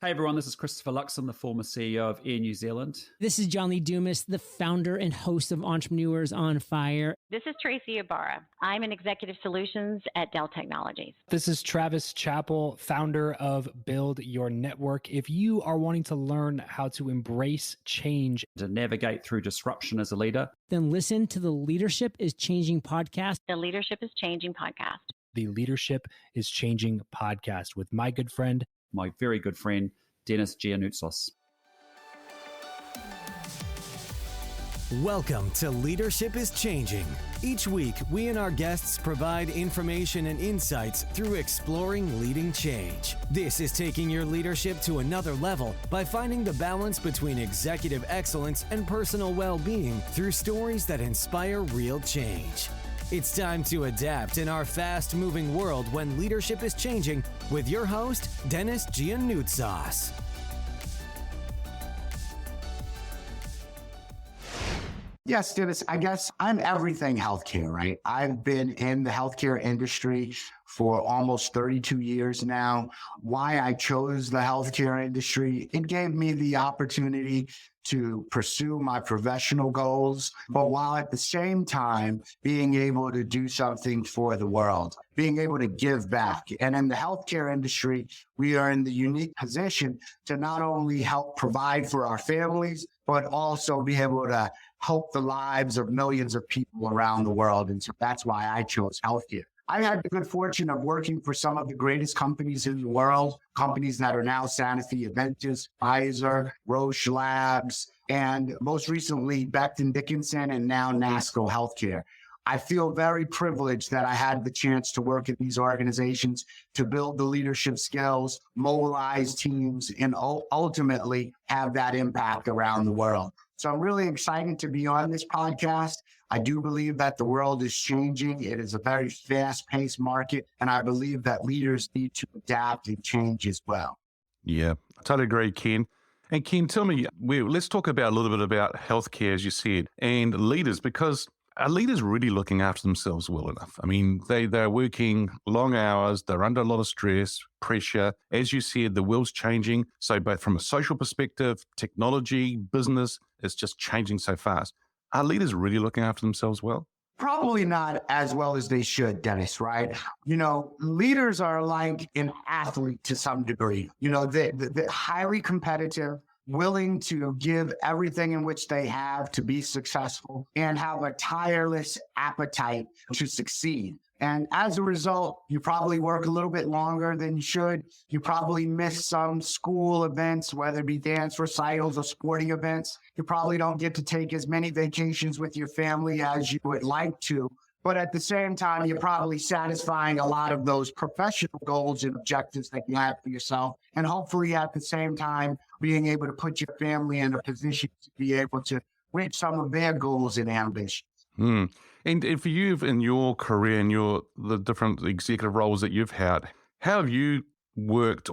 Hey everyone, this is Christopher Luxon, the former CEO of Air New Zealand. This is John Lee Dumas, the founder and host of Entrepreneurs on Fire. This is Tracy Ibarra. I'm in Executive Solutions at Dell Technologies. This is Travis Chappell, founder of Build Your Network. If you are wanting to learn how to embrace change, To navigate through disruption as a leader, Then listen to the Leadership is Changing podcast. The Leadership is Changing podcast. the Leadership is Changing podcast with my good friend, my very good friend, Dennis Giannoutsos. Welcome to Leadership is Changing. Each week, we and our guests provide information and insights through exploring leading change. This is taking your leadership to another level by finding the balance between executive excellence and personal well-being through stories that inspire real change. It's time to adapt in our fast-moving world when leadership is changing with your host, Dennis Giannoutsos. Yes, Dennis, I guess I'm everything healthcare, right? I've been in the healthcare industry for almost 32 years now. Why I chose the healthcare industry, it gave me the opportunity to pursue my professional goals, but while at the same time being able to do something for the world, being able to give back. And in the healthcare industry, we are in the unique position to not only help provide for our families, but also be able to help the lives of millions of people around the world. And so that's why I chose healthcare. I had the good fortune of working for some of the greatest companies in the world, companies that are now Sanofi, Aventis, Pfizer, Roche Labs, and most recently Becton Dickinson and now NASCO Healthcare. I feel very privileged that I had the chance to work at these organizations to build the leadership skills, mobilize teams, and ultimately have that impact around the world. So I'm really excited to be on this podcast. I do believe that the world is changing. It is a very fast-paced market, and I believe that leaders need to adapt and change as well. Yeah, I totally agree, Ken. And Ken, tell me, let's talk about a little bit about healthcare, as you said, and leaders, because are leaders really looking after themselves well enough? I mean, they're working long hours, they're under a lot of stress, pressure. As you said, the world's changing. So both from a social perspective, technology, business, it's just changing so fast. Are leaders really looking after themselves well? Probably not as well as they should, Dennis, right? You know, leaders are like an athlete to some degree. You know, they're highly competitive, willing to give everything in which they have to be successful, and have a tireless appetite to succeed. And as a result, you probably work a little bit longer than you should. You probably miss some school events, whether it be dance recitals or sporting events. You probably don't get to take as many vacations with your family as you would like to. But at the same time, you're probably satisfying a lot of those professional goals and objectives that you have for yourself. And hopefully at the same time, being able to put your family in a position to be able to reach some of their goals and ambitions. And for you, in your career and the different executive roles that you've had, how have you worked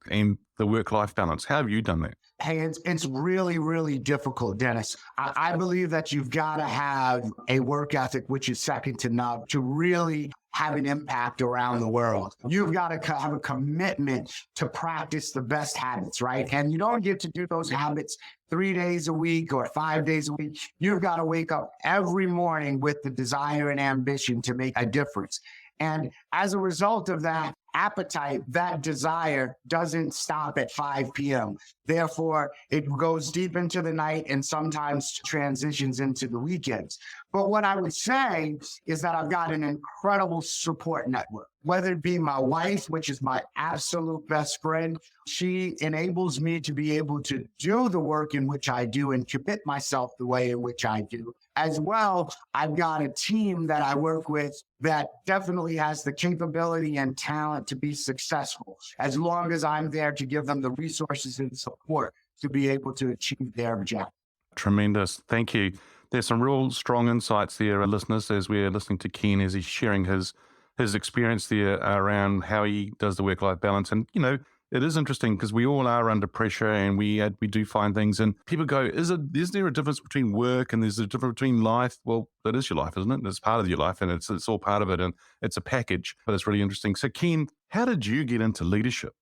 and the work-life balance? How have you done that? Hey, it's really, really difficult, Dennis. I believe that you've got to have a work ethic which is second to none to really have an impact around the world. You've got to have a commitment to practice the best habits, right? And you don't get to do those habits 3 days a week or 5 days a week. You've got to wake up every morning with the desire and ambition to make a difference. And as a result of that appetite, that desire doesn't stop at 5 p.m. Therefore, it goes deep into the night and sometimes transitions into the weekends. But what I would say is that I've got an incredible support network, whether it be my wife, which is my absolute best friend. She enables me to be able to do the work in which I do and commit myself the way in which I do. As well, I've got a team that I work with that definitely has the capability and talent to be successful, as long as I'm there to give them the resources and support to be able to achieve their objective. Tremendous. Thank you. There's some real strong insights there, listeners, as we're listening to Ken as he's sharing his experience there around how he does the work-life balance. And, you know, it is interesting because we all are under pressure and we do find things and people go, is there a difference between work and there's a difference between life? Well, that is your life, isn't it? It's part of your life and it's all part of it and it's a package, but it's really interesting. So Ken, how did you get into leadership?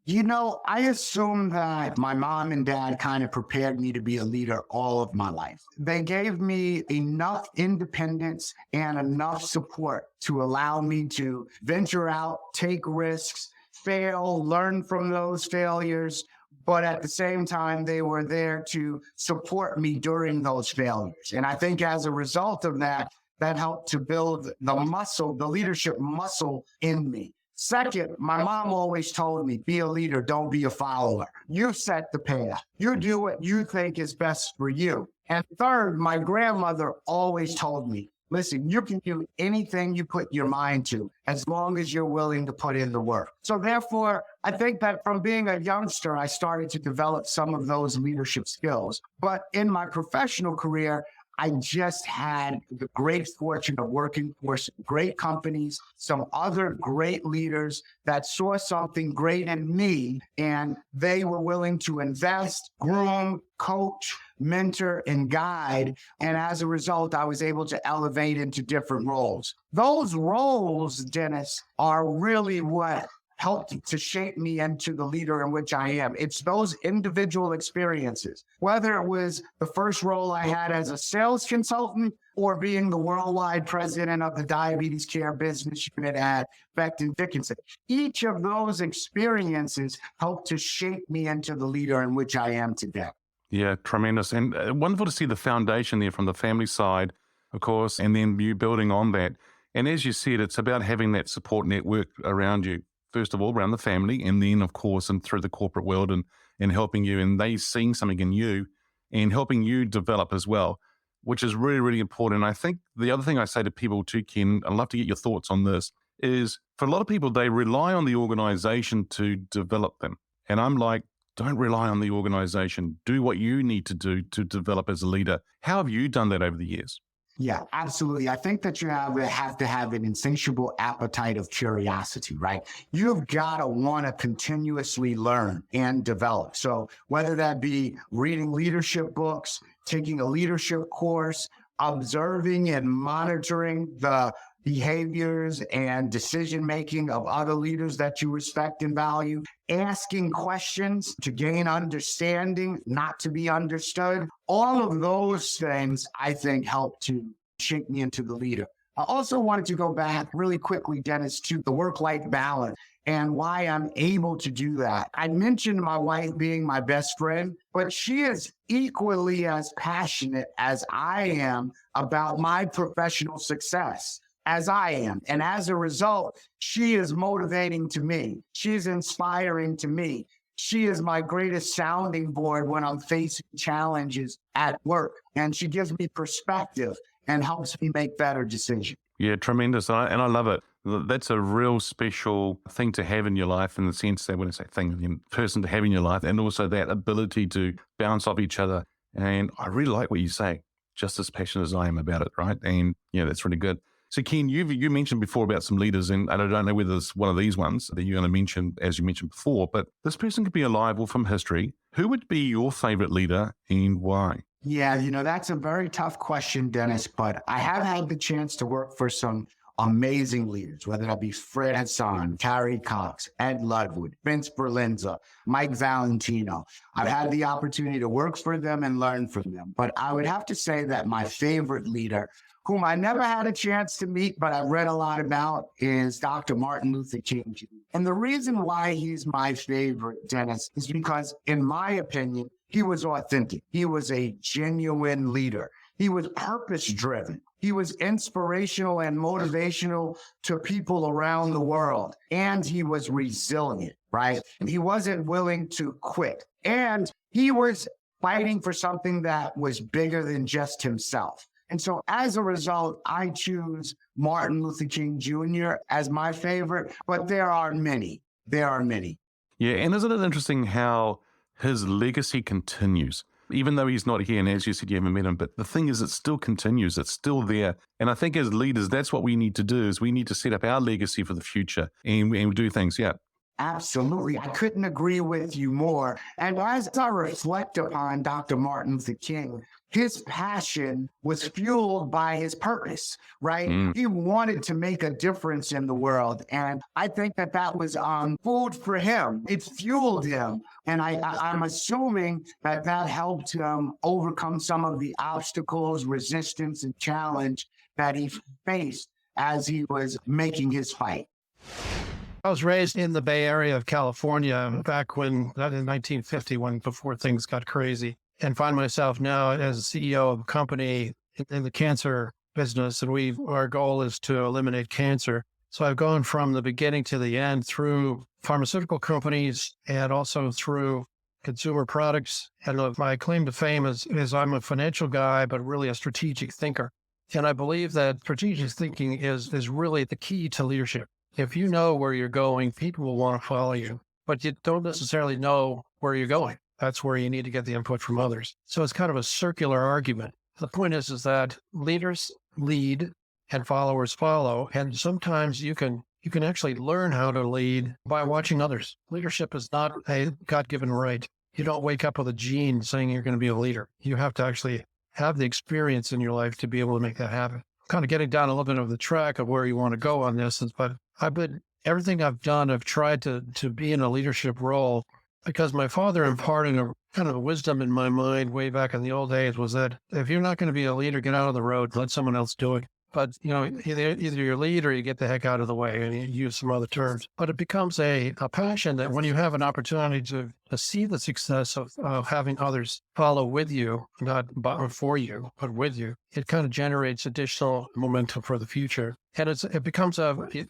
I assume that my mom and dad kind of prepared me to be a leader all of my life. They gave me enough independence and enough support to allow me to venture out, take risks, fail, learn from those failures. But at the same time, they were there to support me during those failures. And I think as a result of that, that helped to build the muscle, the leadership muscle in me. Second, my mom always told me, be a leader, don't be a follower. You set the path. You do what you think is best for you. And third, my grandmother always told me, listen, you can do anything you put your mind to as long as you're willing to put in the work. So therefore, I think that from being a youngster, I started to develop some of those leadership skills. But in my professional career, I just had the great fortune of working for some great companies, some other great leaders that saw something great in me, and they were willing to invest, groom, coach, mentor, and guide. And as a result, I was able to elevate into different roles. Those roles, Dennis, are really what helped to shape me into the leader in which I am. It's those individual experiences, whether it was the first role I had as a sales consultant or being the worldwide president of the diabetes care business unit at Becton Dickinson. Each of those experiences helped to shape me into the leader in which I am today. Yeah, tremendous. And wonderful to see the foundation there from the family side, of course, and then you building on that. And as you said, it's about having that support network around you. First of all, around the family, and then, of course, and through the corporate world and helping you, and they seeing something in you and helping you develop as well, which is really, really important. And I think the other thing I say to people too, Ken, I'd love to get your thoughts on this, is for a lot of people, they rely on the organization to develop them. And I'm like, don't rely on the organization. Do what you need to do to develop as a leader. How have you done that over the years? Yeah, absolutely. I think that you have to have an insatiable appetite of curiosity, right? You've got to want to continuously learn and develop. So whether that be reading leadership books, taking a leadership course, observing and monitoring the behaviors and decision-making of other leaders that you respect and value, asking questions to gain understanding, not to be understood. All of those things, I think, help to shape me into the leader. I also wanted to go back really quickly, Dennis, to the work-life balance and why I'm able to do that. I mentioned my wife being my best friend, but she is equally as passionate as I am about my professional success as I am. And as a result, she is motivating to me. She's inspiring to me. She is my greatest sounding board when I'm facing challenges at work. And she gives me perspective and helps me make better decisions. Yeah, tremendous. And I love it. That's a real special thing to have in your life, in the sense that when I say thing, person to have in your life, and also that ability to bounce off each other. And I really like what you say, just as passionate as I am about it, right? And yeah, that's really good. So Ken, you mentioned before about some leaders, and I don't know whether it's one of these ones that you're going to mention, as you mentioned before, but this person could be alive or from history. Who would be your favorite leader and why? Yeah, that's a very tough question, Dennis, but I have had the chance to work for some amazing leaders, whether that be Fred Hassan, Carrie Cox, Ed Ludwood, Vince Berlinza, Mike Valentino. I've had the opportunity to work for them and learn from them, but I would have to say that my favorite leader, whom I never had a chance to meet, but I've read a lot about, is Dr. Martin Luther King Jr. And the reason why he's my favorite, Dennis, is because, in my opinion, he was authentic. He was a genuine leader. He was purpose-driven. He was inspirational and motivational to people around the world. And he was resilient, right? And he wasn't willing to quit. And he was fighting for something that was bigger than just himself. And so as a result, I choose Martin Luther King Jr. as my favorite, but there are many. There are many. Yeah, and isn't it interesting how his legacy continues? Even though he's not here, and as you said, you haven't met him, but the thing is, it still continues. It's still there. And I think as leaders, that's what we need to do, is we need to set up our legacy for the future and do things. Yeah. Absolutely. I couldn't agree with you more. And as I reflect upon Dr. Martin Luther King, his passion was fueled by his purpose, right? He wanted to make a difference in the world. And I think that that was food for him. It fueled him. And I'm assuming that that helped him overcome some of the obstacles, resistance, and challenge that he faced as he was making his fight. I was raised in the Bay Area of California back in 1950, before things got crazy, and find myself now as a CEO of a company in the cancer business. And our goal is to eliminate cancer. So I've gone from the beginning to the end through pharmaceutical companies and also through consumer products. And my claim to fame is I'm a financial guy, but really a strategic thinker. And I believe that strategic thinking is really the key to leadership. If you know where you're going, people will want to follow you, but you don't necessarily know where you're going. That's where you need to get the input from others. So it's kind of a circular argument. The point is that leaders lead and followers follow. And sometimes you can actually learn how to lead by watching others. Leadership is not a God-given right. You don't wake up with a gene saying you're going to be a leader. You have to actually have the experience in your life to be able to make that happen. Kind of getting down a little bit of the track of where you want to go on this, but everything I've done, I've tried to be in a leadership role because my father imparted a kind of a wisdom in my mind way back in the old days was that if you're not going to be a leader, get out of the road, let someone else do it. But, either you lead or you get the heck out of the way, and you use some other terms. But it becomes a passion that when you have an opportunity to see the success of having others follow with you, not for you, but with you, it kind of generates additional momentum for the future. And it becomes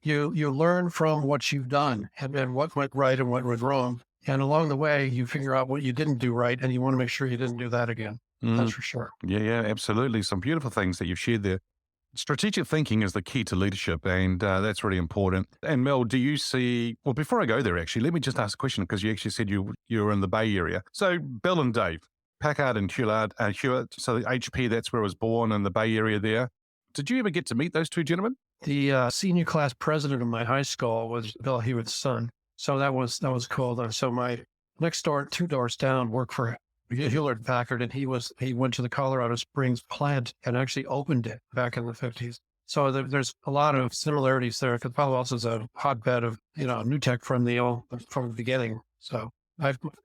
you learn from what you've done and what went right and what went wrong. And along the way, you figure out what you didn't do right, and you want to make sure you didn't do that again. That's for sure. Yeah, absolutely. Some beautiful things that you've shared there. Strategic thinking is the key to leadership, and that's really important. And Mel, do you see, well, before I go there, actually, let me just ask a question, because you actually said you were in the Bay Area. So Bill and Dave, Packard and Hewitt, so the HP, that's where I was born, in the Bay Area there. Did you ever get to meet those two gentlemen? The senior class president of my high school was Bill Hewitt's son. So that was cool. So my next door, 2 doors down, worked for Hewlett Packard, and he went to the Colorado Springs plant and actually opened it back in the 50s. So there's a lot of similarities there, because Palo Alto is a hotbed of new tech from the beginning. So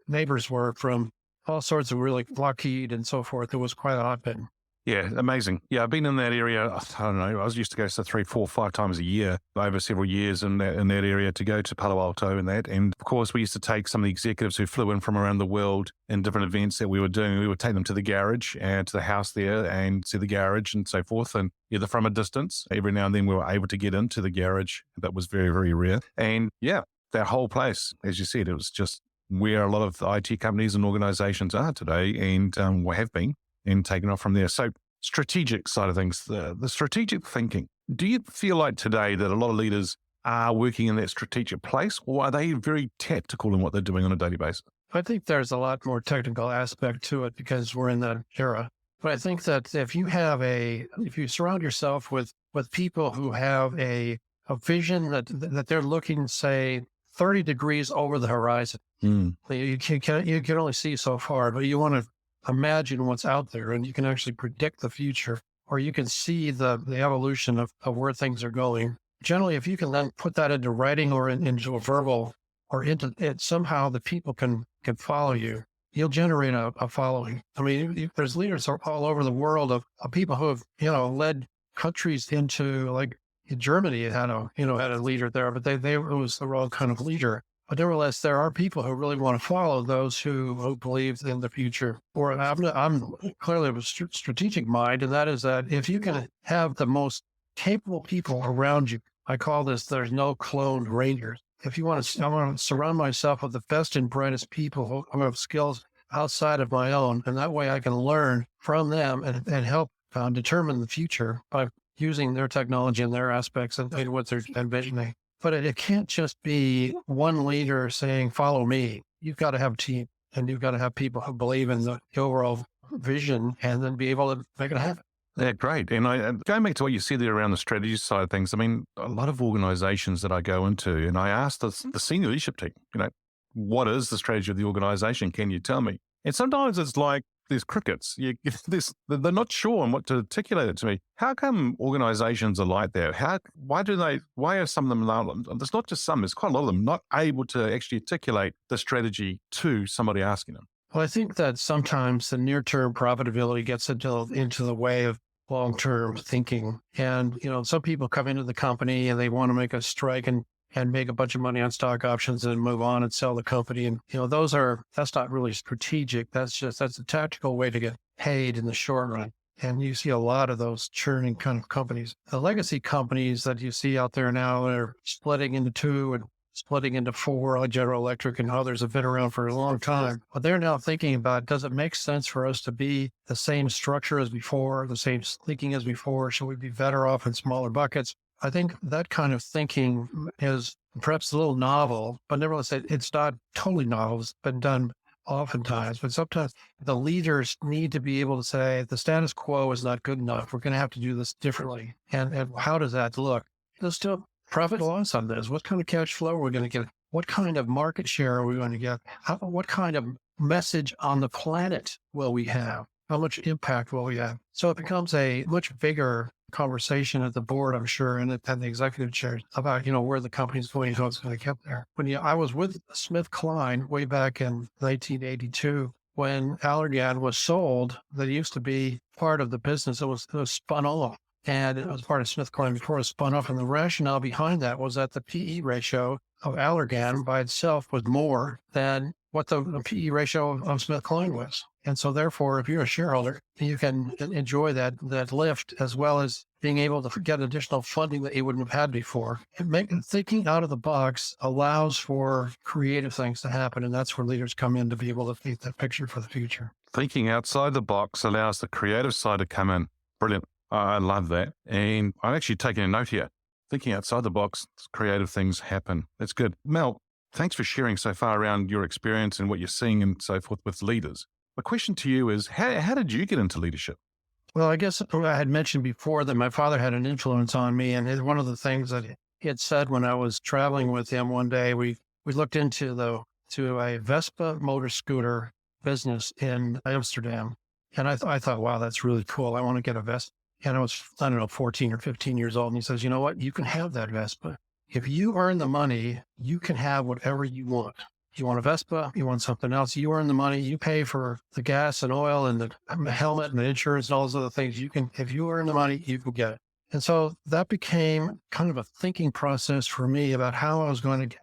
neighbors were from all sorts of really Lockheed and so forth. It was quite a hotbed. Yeah, amazing. Yeah, I've been in that area, I don't know, I was used to go 3, 4, 5 times a year over several years in that area to go to Palo Alto and that. And of course, we used to take some of the executives who flew in from around the world in different events that we were doing. We would take them to the garage and to the house there and see the garage and so forth. And either from a distance, every now and then we were able to get into the garage. That was very, very rare. And yeah, that whole place, as you said, it was just where a lot of IT companies and organizations are today, and have been, and taken off from there. So strategic side of things, the strategic thinking. Do you feel like today that a lot of leaders are working in that strategic place, or are they very tactical in what they're doing on a daily basis? I think there's a lot more technical aspect to it because we're in that era. But I think that if you surround yourself with people who have a vision that they're looking, say, 30 degrees over the horizon, you can only see so far, but you want to imagine what's out there, and you can actually predict the future, or you can see the evolution of where things are going. Generally, if you can then put that into writing or into a verbal or into it, somehow the people can follow you. You'll generate a following. I mean, there's leaders all over the world of people who have, led countries into, like Germany had a leader there, but it was the wrong kind of leader. But nevertheless, there are people who really want to follow those who believe in the future. Or I'm clearly of a strategic mind, and that is that if you can have the most capable people around you, I call this, there's no cloned rangers. If you want to, I want to surround myself with the best and brightest people who have skills outside of my own, and that way I can learn from them and help determine the future by using their technology and their aspects and what they're envisioning. But it can't just be one leader saying, follow me. You've got to have a team, and you've got to have people who believe in the overall vision and then be able to make it happen. Yeah, great. And going back to what you said there around the strategy side of things, I mean, a lot of organizations that I go into, and I ask the senior leadership team, what is the strategy of the organization? Can you tell me? And sometimes it's like there's crickets. They're not sure on what to articulate it to me. How come organizations are like that? Why are some of them not? There's not just some, there's quite a lot of them not able to actually articulate the strategy to somebody asking them. Well, I think that sometimes the near-term profitability gets into the way of long-term thinking. And, some people come into the company and they want to make a strike and make a bunch of money on stock options and move on and sell the company. And, that's not really strategic. That's a tactical way to get paid in the short run. And you see a lot of those churning kind of companies. The legacy companies that you see out there now are splitting into two and splitting into four, like General Electric and others have been around for a long time. But they're now thinking about, does it make sense for us to be the same structure as before, the same thinking as before? Should we be better off in smaller buckets? I think that kind of thinking is perhaps a little novel, but nevertheless, it's not totally novel. It's been done oftentimes, but sometimes the leaders need to be able to say, the status quo is not good enough. We're going to have to do this differently. And how does that look? There's still profit and loss on this. What kind of cash flow are we going to get? What kind of market share are we going to get? What kind of message on the planet will we have? How much impact will we have? So it becomes a much bigger conversation at the board, I'm sure, and at the executive chair about, where the company's going and how it's going to get there. I was with SmithKline way back in 1982, when Allergan was sold, that used to be part of the business. It was spun off. And it was part of SmithKline before it was spun off. And the rationale behind that was that the PE ratio of Allergan by itself was more than what the PE ratio of SmithKline was. And so therefore, if you're a shareholder, you can enjoy that lift, as well as being able to get additional funding that you wouldn't have had before. Thinking out of the box allows for creative things to happen. And that's where leaders come in to be able to paint that picture for the future. Thinking outside the box allows the creative side to come in. Brilliant. I love that. And I'm actually taking a note here. Thinking outside the box, creative things happen. That's good. Mel, thanks for sharing so far around your experience and what you're seeing and so forth with leaders. My question to you is, how did you get into leadership? Well, I guess I had mentioned before that my father had an influence on me. And one of the things that he had said when I was traveling with him one day, we looked into a Vespa motor scooter business in Amsterdam. And I thought, wow, that's really cool. I want to get a Vespa. And I was, 14 or 15 years old. And he says, you know what? You can have that Vespa. If you earn the money, you can have whatever you want. You want a Vespa, you want something else, you earn the money, you pay for the gas and oil and the helmet and the insurance and all those other things. If you earn the money, you can get it. And so that became kind of a thinking process for me about how I was going to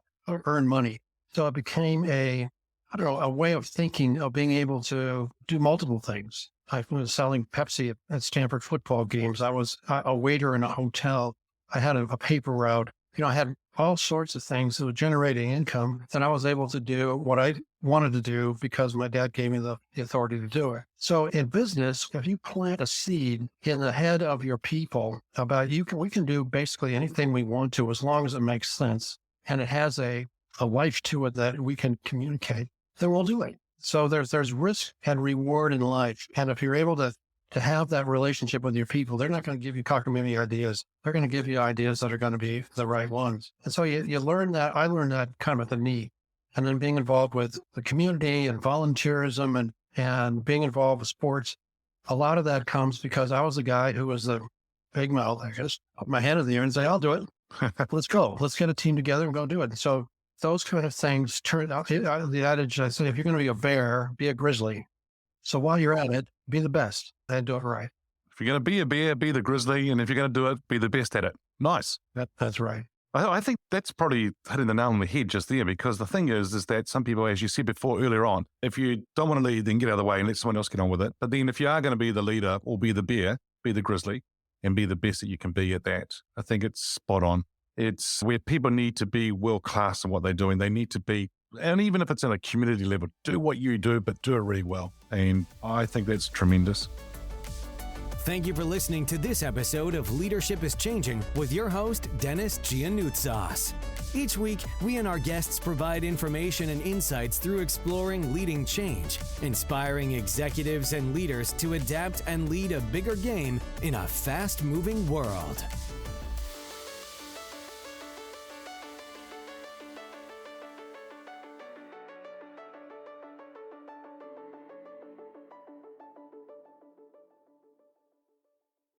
earn money. So it became a way of thinking of being able to do multiple things. I was selling Pepsi at Stanford football games. I was a waiter in a hotel. I had a paper route. I had all sorts of things that were generating income. And I was able to do what I wanted to do because my dad gave me the authority to do it. So in business, if you plant a seed in the head of your people about we can do basically anything we want to as long as it makes sense and it has a life to it that we can communicate, then we'll do it. So there's risk and reward in life. And if you're able to have that relationship with your people, they're not going to give you cockamamie ideas. They're going to give you ideas that are going to be the right ones. And so you learn that. I learned that kind of at the knee. And then being involved with the community and volunteerism and being involved with sports, a lot of that comes because I was the guy who was the big mouth. I just put my hand in the air and say, I'll do it. Let's go. Let's get a team together and go do it. And so those kind of things turn out, the adage I say, if you're going to be a bear, be a grizzly. So while you're at it, be the best and do it right. If you're going to be a bear, be the grizzly. And if you're going to do it, be the best at it. Nice. That's right. I think that's probably hitting the nail on the head just there, because the thing is that some people, as you said before earlier on, if you don't want to lead, then get out of the way and let someone else get on with it. But then if you are going to be the leader or be the bear, be the grizzly and be the best that you can be at that. I think it's spot on. It's where people need to be world-class in what they're doing. They need to be, and even if it's at a community level, do what you do, but do it really well. And I think that's tremendous. Thank you for listening to this episode of Leadership is Changing with your host, Dennis Giannoutsas. Each week, we and our guests provide information and insights through exploring leading change, inspiring executives and leaders to adapt and lead a bigger game in a fast-moving world.